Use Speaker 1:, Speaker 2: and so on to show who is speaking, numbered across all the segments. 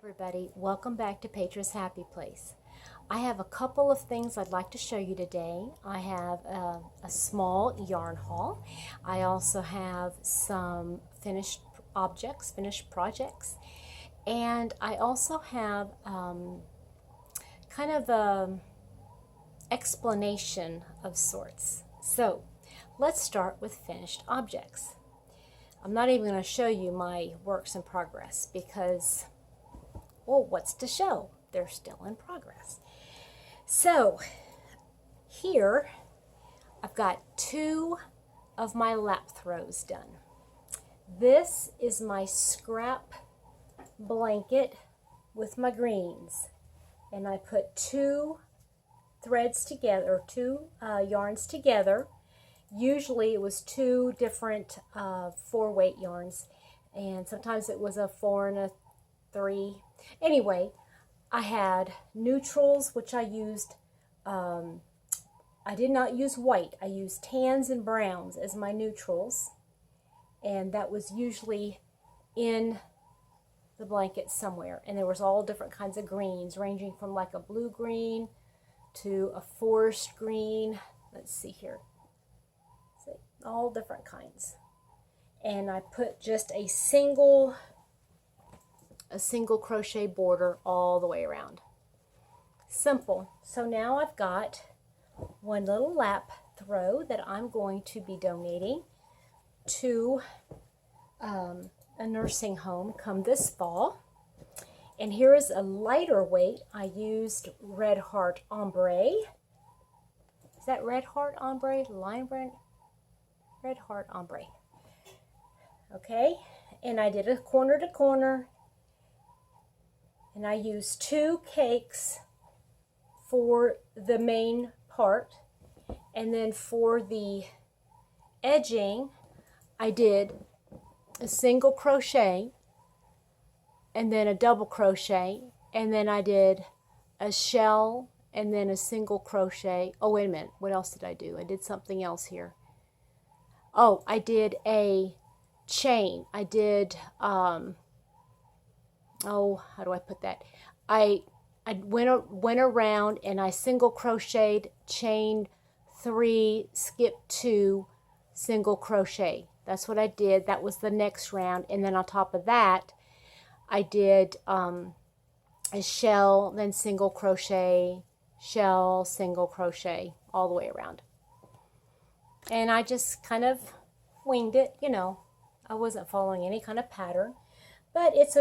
Speaker 1: Everybody, welcome back to Petra's Happy Place. I have a couple of things I'd like to show you today. I have a small yarn haul. I also have some finished objects, finished projects, and I also have kind of a explanation of sorts. So let's start with finished objects. I'm not even going to show you my works in progress because, well, what's to show? They're still in progress. So here I've got 2 of my lap throws done. This is my scrap blanket with my greens, and I put 2 threads together, 2 yarns together. Usually it was 2 different 4-weight yarns, and sometimes it was a 4 and a 3. Anyway, I had neutrals, which I used, I did not use white. I used tans and browns as my neutrals, and that was usually in the blanket somewhere. And there was all different kinds of greens, ranging from like a blue green to a forest green. Let's see here. All different kinds. And I put just a single crochet border all the way around. Simple. So now I've got one little lap throw that I'm going to be donating to a nursing home come this fall. And here is a lighter weight. I used Red Heart Ombre. Is that Red Heart Ombre? Line brand? Red Heart Ombre. Okay, and I did a corner to corner, and I used 2 cakes for the main part, and then for the edging I did a single crochet and then a double crochet, and then I did a shell and then a single crochet. Oh, wait a minute, what else did I do? I did something else here. Oh, I did a chain. I did, oh, how do I put that? I went around and I single crocheted, chained 3, skipped 2, single crochet. That's what I did. That was the next round. And then on top of that, I did a shell, then single crochet, shell, single crochet, all the way around. And I just kind of winged it, you know. I wasn't following any kind of pattern. But it's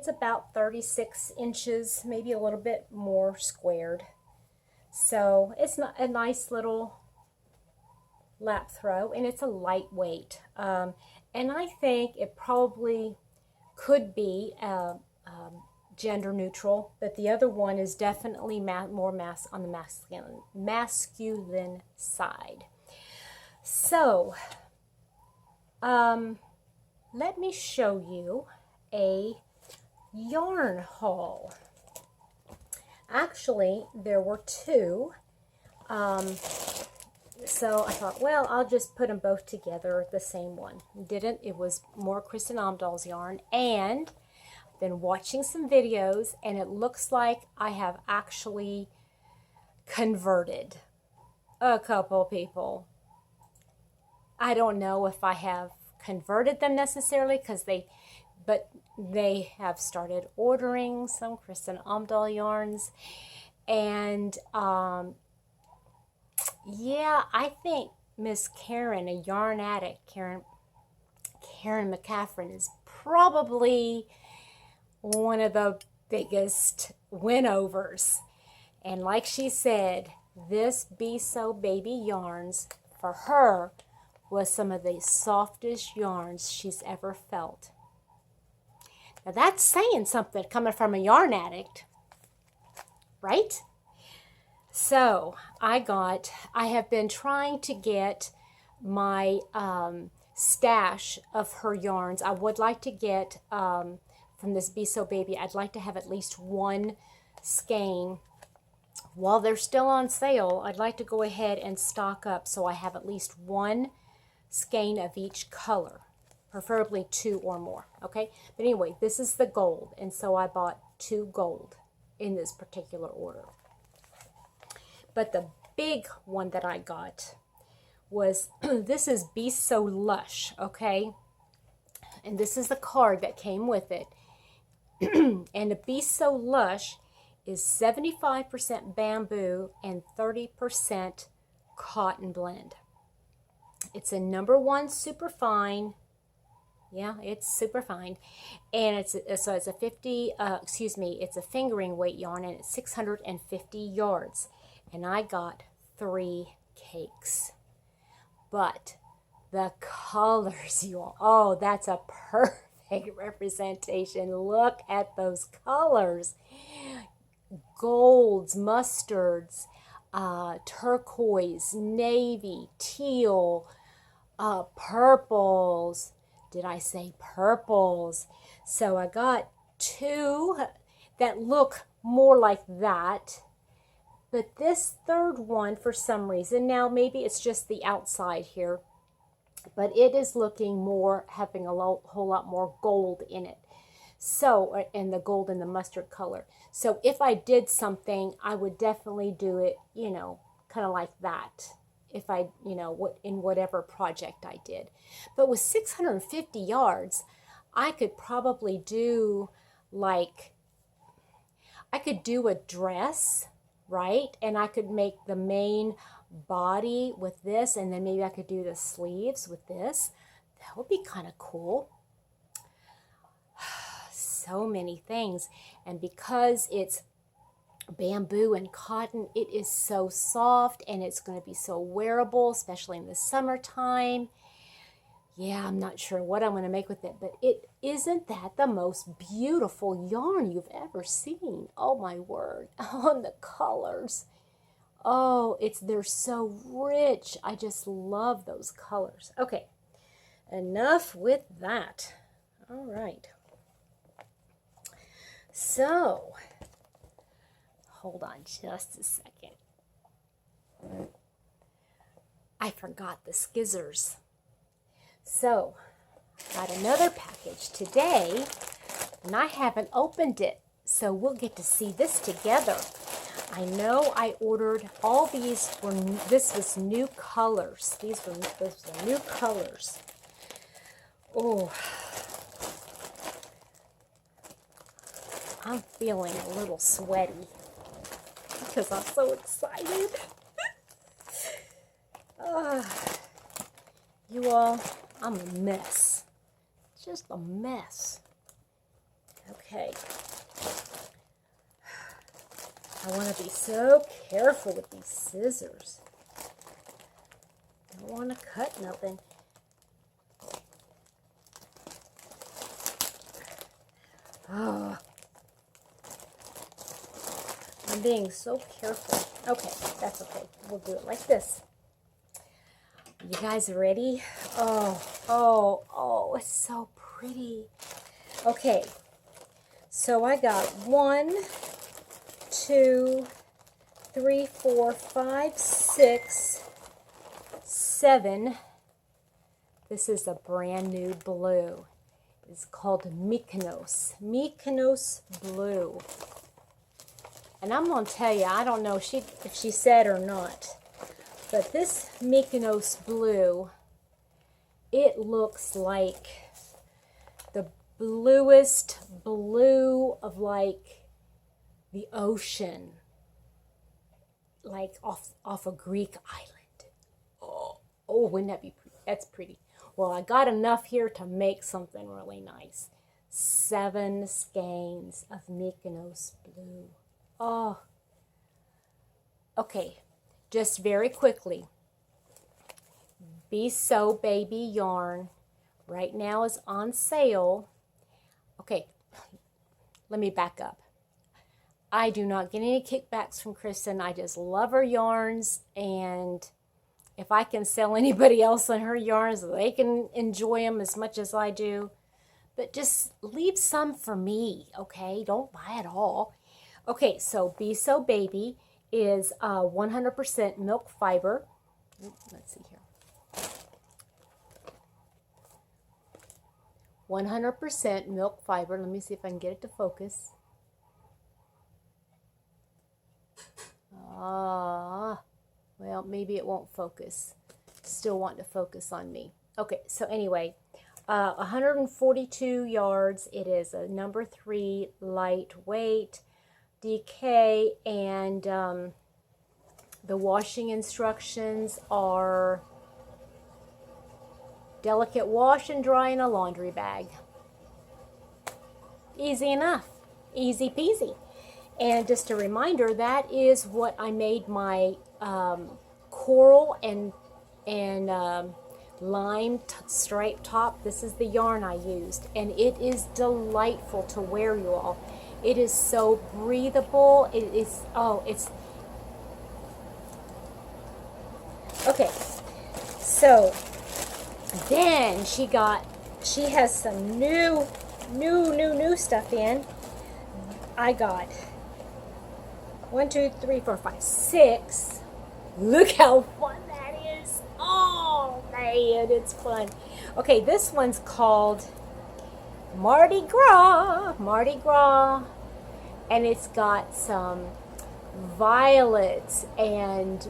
Speaker 1: about 36 inches, maybe a little bit more squared. So it's not a nice little lap throw, and it's a lightweight. And I think it probably could be gender neutral, but the other one is definitely more on the masculine side. So, let me show you a yarn haul. Actually, there were 2. So I thought, well, I'll just put them both together, the same one. Didn't. It was more Kristen Amdahl's yarn, and been watching some videos, and it looks like I have actually converted a couple people. I don't know if I have converted them necessarily, but they have started ordering some Kristen Amdahl yarns, and yeah, I think Miss Karen, a yarn addict, Karen McCaffrin, is probably one of the biggest win-overs. And like she said, this Be So Baby yarns for her was some of the softest yarns she's ever felt. Now that's saying something coming from a yarn addict, right? So I have been trying to get my stash of her yarns. I would like to get, from this Be So Baby, I'd like to have at least 1 skein. While they're still on sale, I'd like to go ahead and stock up so I have at least 1 skein of each color, preferably 2 or more. Okay, but anyway, this is the gold, and so I bought to gold in this particular order. But the big one that I got was, this is Be So Lush, okay? And this is the card that came with it. And the Be So Lush is 75% bamboo and 30% cotton blend. It's a #1 super fine. Yeah, it's super fine. And it's a 50, it's a fingering weight yarn, and it's 650 yards. And I got 3 cakes. But the colors, you all, oh, that's a perfect representation. Look at those colors. Golds, mustards, turquoise, navy, teal, purples. Did I say purples? So I got 2 that look more like that. But this third one, for some reason, now maybe it's just the outside here, but it is looking more, having a whole lot more gold in it. So, and the gold and the mustard color. So if I did something, I would definitely do it, you know, kind of like that. If I, you know, in whatever project I did. But with 650 yards, I could probably do like, I could do a dress, right? And I could make the main body with this, and then maybe I could do the sleeves with this. That would be kind of cool. So many things. And because it's bamboo and cotton, it is so soft, and it's going to be so wearable, especially in the summertime. Yeah, I'm not sure what I'm going to make with it, but isn't that the most beautiful yarn you've ever seen? Oh my word. Oh, the colors. Oh, they're so rich. I just love those colors. Okay, enough with that. All right. So, hold on just a second. I forgot the skizzers. So, got another package today, and I haven't opened it, so we'll get to see this together. I know I ordered all these this was new colors. These were new colors. Oh, I'm feeling a little sweaty because I'm so excited. You all, I'm a mess. Just a mess. Okay. I want to be so careful with these scissors. I don't want to cut nothing. Oh, I'm being so careful. Okay, that's okay. We'll do it like this. You guys ready? Oh, it's so pretty. Okay, so I got 1, 2, 3, 4, 5, 6, 7. This is a brand new blue. It's called Mykonos blue. And I'm going to tell you, I don't know if she said or not, but this Mykonos blue, it looks like the bluest blue of like the ocean, like off a Greek island. Oh, wouldn't that be pretty? That's pretty. Well, I got enough here to make something really nice. 7 skeins of Mykonos blue. Oh. Okay, just very quickly. Be So Baby yarn right now is on sale. Okay, let me back up. I do not get any kickbacks from Kristen. I just love her yarns, and if I can sell anybody else on her yarns, they can enjoy them as much as I do. But just leave some for me, okay? Don't buy it all. Okay, so Be So Baby is 100% milk fiber. Let's see here. 100% milk fiber. Let me see if I can get it to focus. Well, maybe it won't focus. Still want to focus on me. Okay, so anyway, 142 yards. It is a number 3 lightweight DK, and the washing instructions are delicate wash and dry in a laundry bag. Easy enough. Easy peasy. And just a reminder, that is what I made my coral and lime stripe top. This is the yarn I used, and it is delightful to wear, you all. It is so breathable. It is, oh, it's okay. So then she has some new stuff in. I got 1, 2, 3, 4, 5, 6. Look how fun that is. Oh man, it's fun. Okay, this one's called Mardi Gras, and it's got some violets and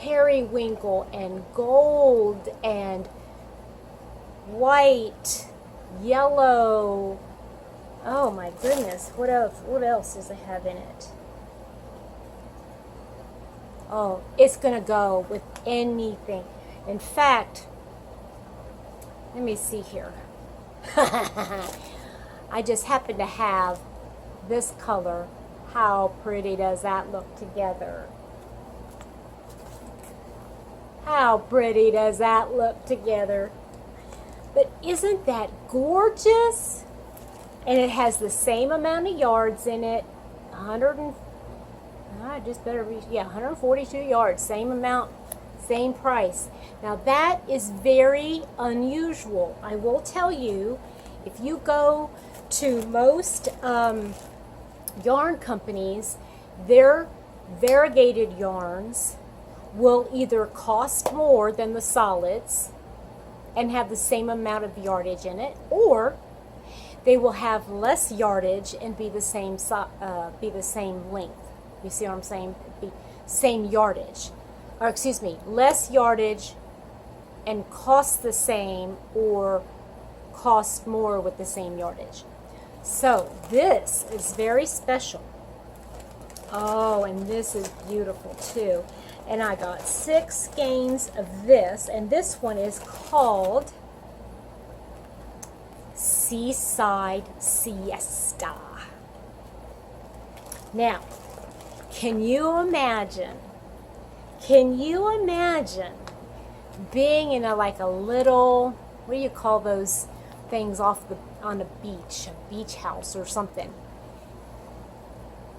Speaker 1: periwinkle and gold and white, yellow. Oh my goodness, what else does it have in it? Oh, it's gonna go with anything. In fact, let me see here. I just happen to have this color. How pretty does that look together? How pretty does that look together? But isn't that gorgeous? And it has the same amount of yards in it. 142 yards, same amount, same price. Now that is very unusual. I will tell you, if you go to most yarn companies, their variegated yarns will either cost more than the solids and have the same amount of yardage in it, or they will have less yardage and be the same length. You see what I'm saying? Be same yardage, or excuse me, less yardage and cost the same, or cost more with the same yardage. So this is very special. Oh, and this is beautiful too. And I got 6 skeins of this, and this one is called Seaside Siesta. Now, can you imagine being in a little, what do you call those things on a beach house or something?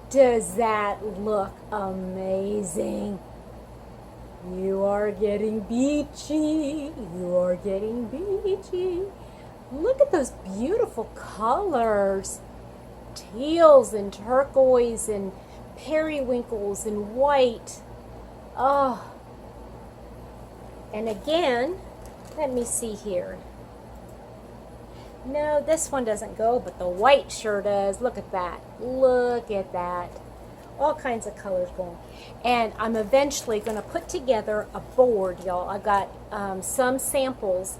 Speaker 1: Does that look amazing? You are getting beachy. You are getting beachy. Look at those beautiful colors. Teals and turquoise and periwinkles and white. Oh. And again, let me see here. No, this one doesn't go, but the white sure does. Look at that. Look at that. All kinds of colors going. And I'm eventually going to put together a board, y'all. I got some samples,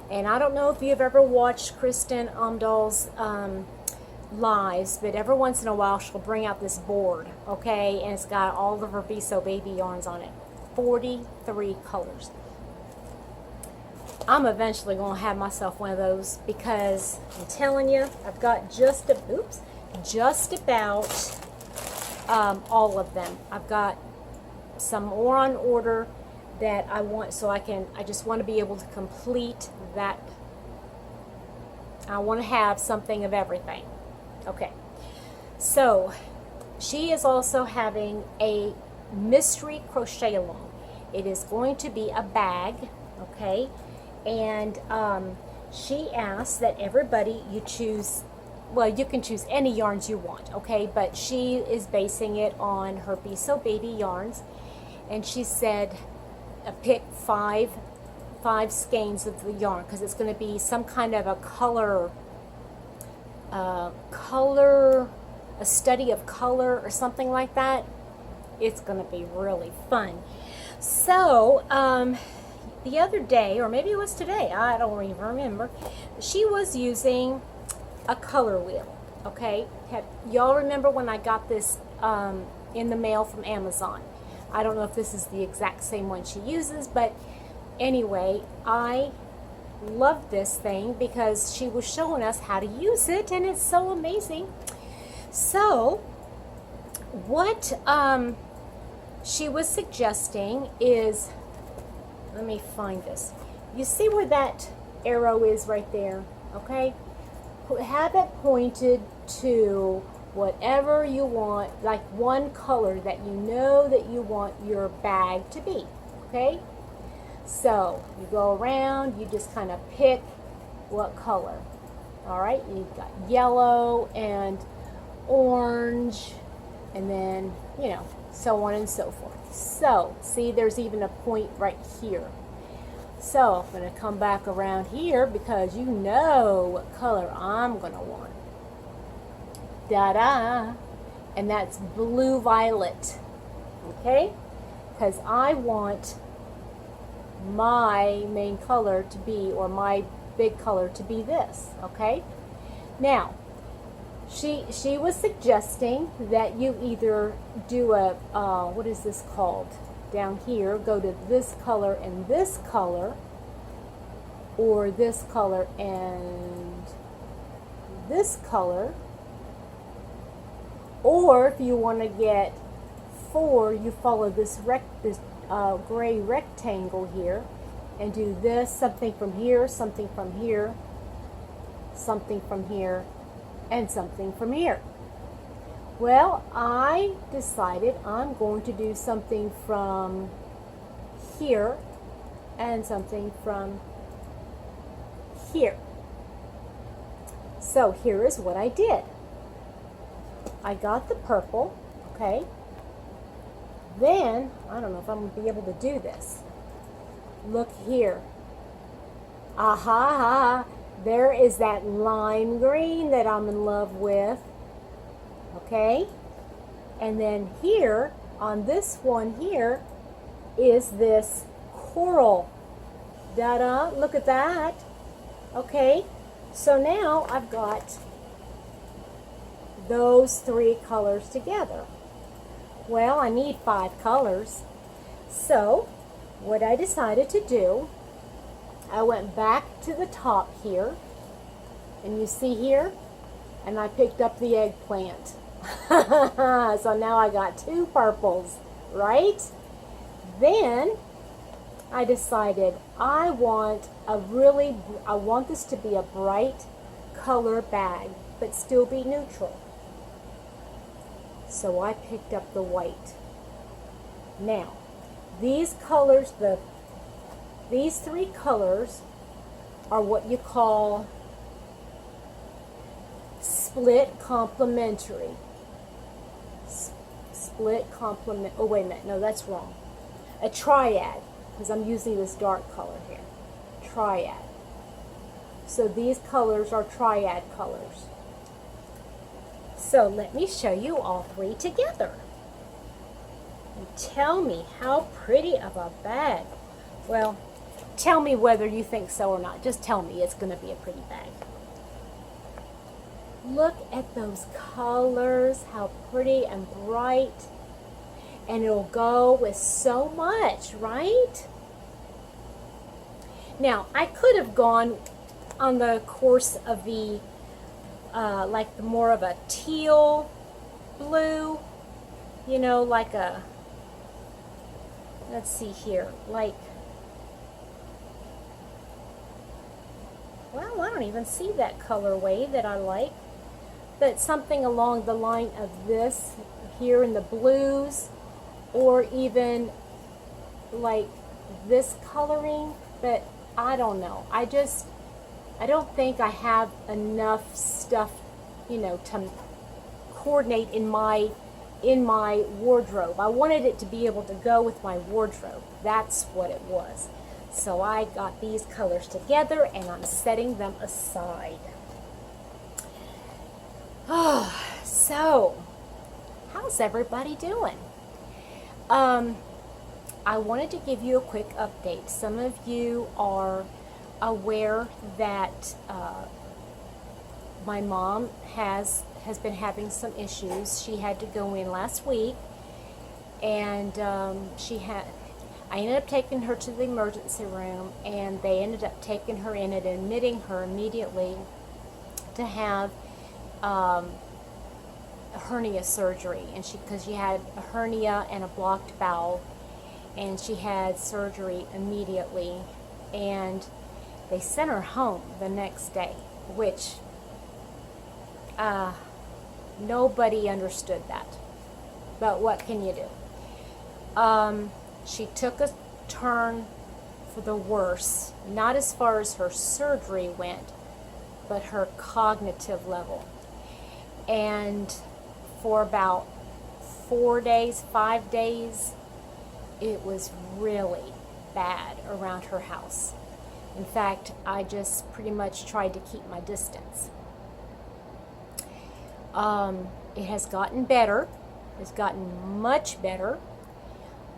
Speaker 1: and I don't know if you've ever watched Kristen Amdahl's lives, but every once in a while she'll bring out this board, okay? And it's got all of her Be So Baby yarns on it. 43 colors. I'm eventually going to have myself one of those, because I'm telling you, I've got just about all of them. I've got some more on order that I want, so I just want to be able to complete that. I want to have something of everything. Okay, so she is also having a mystery crochet along. It is going to be a bag, okay? And she asked that everybody, you choose, well, you can choose any yarns you want, okay? But she is basing it on her Be So Baby yarns. And she said, pick five skeins of the yarn, because it's going to be some kind of a a study of color or something like that. It's going to be really fun. So, the other day, or maybe it was today, I don't even remember, she was using a color wheel, okay? Y'all remember when I got this in the mail from Amazon? I don't know if this is the exact same one she uses, but anyway, I love this thing because she was showing us how to use it, and it's so amazing. So, what she was suggesting is, let me find this. You see where that arrow is right there, okay? Have it pointed to whatever you want, like one color that you know that you want your bag to be, okay? So you go around, you just kind of pick what color. All right, you've got yellow and orange, and then, you know, so on and so forth. So, see, there's even a point right here. So, I'm going to come back around here because you know what color I'm going to want. Da-da! And that's blue-violet. Okay? Because I want my main color to be, or my big color to be this. Okay? Now, she was suggesting that you either do a, what is this called? Down here, go to this color and this color, or this color and this color, or if you want to get 4, you follow this gray rectangle here and do this, something from here, something from here, something from here, and something from here. Well, I decided I'm going to do something from here and something from here. So here is what I did. I got the purple, okay? Then, I don't know if I'm going to be able to do this. Look here. Aha! There is that lime green that I'm in love with. Okay? And then here, on this one here, is this coral. Da-da! Look at that. Okay? So now I've got those 3 colors together. Well, I need 5 colors. So, what I decided to do, I went back to the top here, and you see here, and I picked up the eggplant. So now I got 2 purples, right? Then I decided I want this to be a bright color bag, but still be neutral. So I picked up the white. Now, these colors, these 3 colors are what you call split complementary. Split complement, oh wait a minute, no, that's wrong. A triad, because I'm using this dark color here. Triad. So these colors are triad colors. So let me show you all 3 together. And tell me how pretty of a bag. Well, tell me whether you think so or not. Just tell me it's going to be a pretty bag. Look at those colors, how pretty and bright. And it'll go with so much, right? Now, I could have gone on the course of the, like more of a teal blue, you know, like a, let's see here, like, well, I don't even see that colorway that I like, but something along the line of this here in the blues, or even like this coloring, but I don't know. I don't think I have enough stuff, you know, to coordinate in my wardrobe. I wanted it to be able to go with my wardrobe. That's what it was. So I got these colors together and I'm setting them aside. So, how's everybody doing? I wanted to give you a quick update. Some of you are aware that my mom has been having some issues. She had to go in last week, and I ended up taking her to the emergency room, and they ended up taking her in and admitting her immediately to have hernia surgery, and because she had a hernia and a blocked bowel, and she had surgery immediately, and they sent her home the next day, which nobody understood that, but what can you do? She took a turn for the worse, not as far as her surgery went, but her cognitive level. And for about 4 days, 5 days, it was really bad around her house. In fact, I just pretty much tried to keep my distance. It has gotten better. It's gotten much better.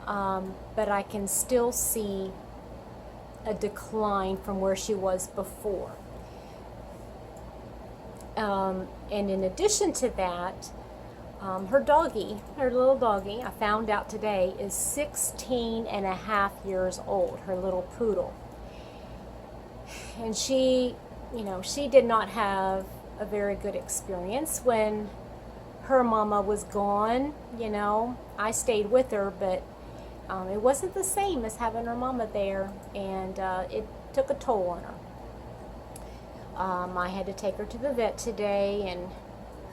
Speaker 1: But I can still see a decline from where she was before. And in addition to that, her little doggy, I found out today, is 16 and a half years old, her little poodle. And she did not have a very good experience when her mama was gone. I stayed with her, but it wasn't the same as having her mama there, and it took a toll on her. I had to take her to the vet today, and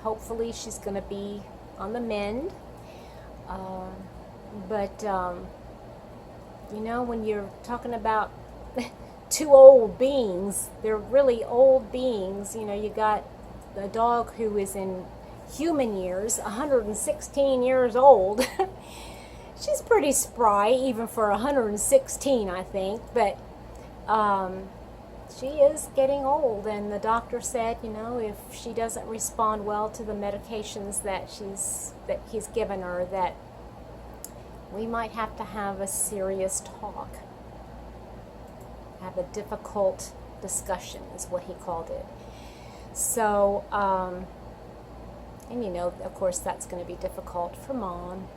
Speaker 1: hopefully she's going to be on the mend. But when you're talking about two old beings, they're really old beings. You got a dog who is in human years, 116 years old. She's pretty spry, even for 116, I think, but she is getting old, and the doctor said, if she doesn't respond well to the medications that he's given her, that we might have to have a serious talk, have a difficult discussion, is what he called it. So, and of course, that's going to be difficult for Mom.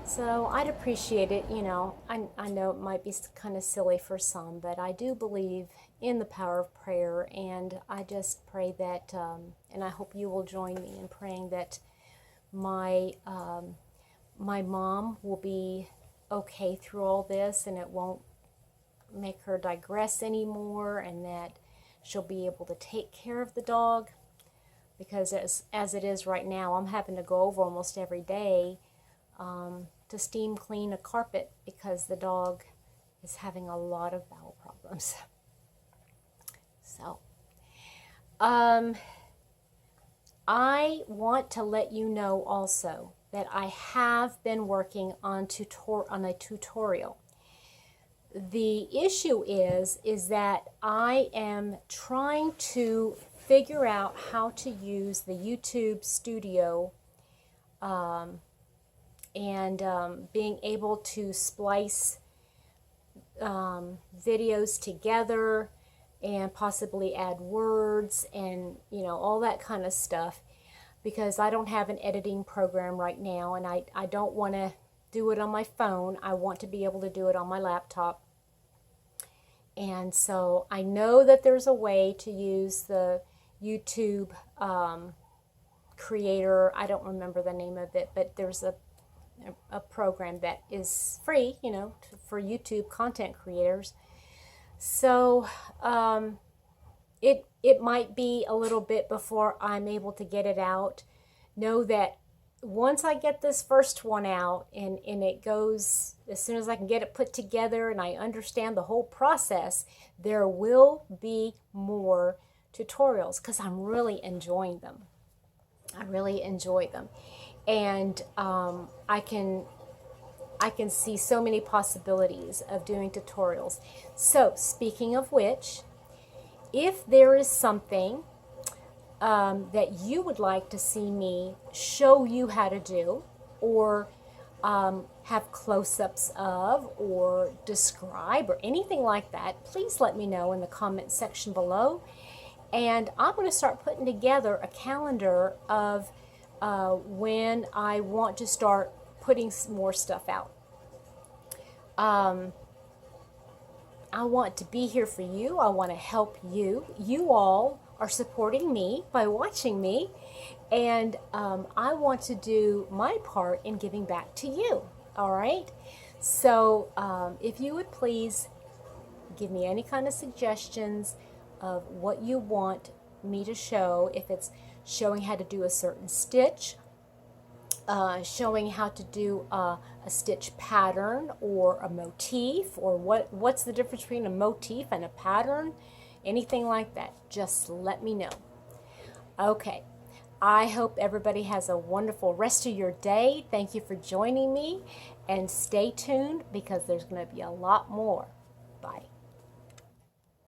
Speaker 1: So I'd appreciate it, I know it might be kind of silly for some, but I do believe in the power of prayer, and I just pray that, and I hope you will join me in praying that my mom will be okay through all this, and it won't make her digress anymore, and that she'll be able to take care of the dog, because as it is right now, I'm having to go over almost every day to steam clean a carpet because the dog is having a lot of bowel problems. So, I want to let you know also that I have been working on a tutorial. The issue is that I am trying to figure out how to use the YouTube Studio and being able to splice videos together and possibly add words and all that kind of stuff, because I don't have an editing program right now, and I don't want to do it on my phone. I want to be able to do it on my laptop. And so I know that there's a way to use the YouTube creator. I don't remember the name of it, but there's a program that is free, for YouTube content creators. So it might be a little bit before I'm able to get it out. Know that once I get this first one out and it goes, as soon as I can get it put together and I understand the whole process, there will be more tutorials, because I'm really enjoying them. I really enjoy them. And I can see so many possibilities of doing tutorials. So, speaking of which, if there is something that you would like to see me show you how to do, or have close-ups of or describe or anything like that, please let me know in the comment section below. And I'm going to start putting together a calendar of when I want to start putting some more stuff out. I want to be here for you. I want to help you. You all are supporting me by watching me. And I want to do my part in giving back to you. All right? So if you would please give me any kind of suggestions of what you want me to show. If it's showing how to do a certain stitch, showing how to do a stitch pattern or a motif, or what's the difference between a motif and a pattern, anything like that, just let me know. Okay, I hope everybody has a wonderful rest of your day. Thank you for joining me, and stay tuned because there's going to be a lot more. Bye.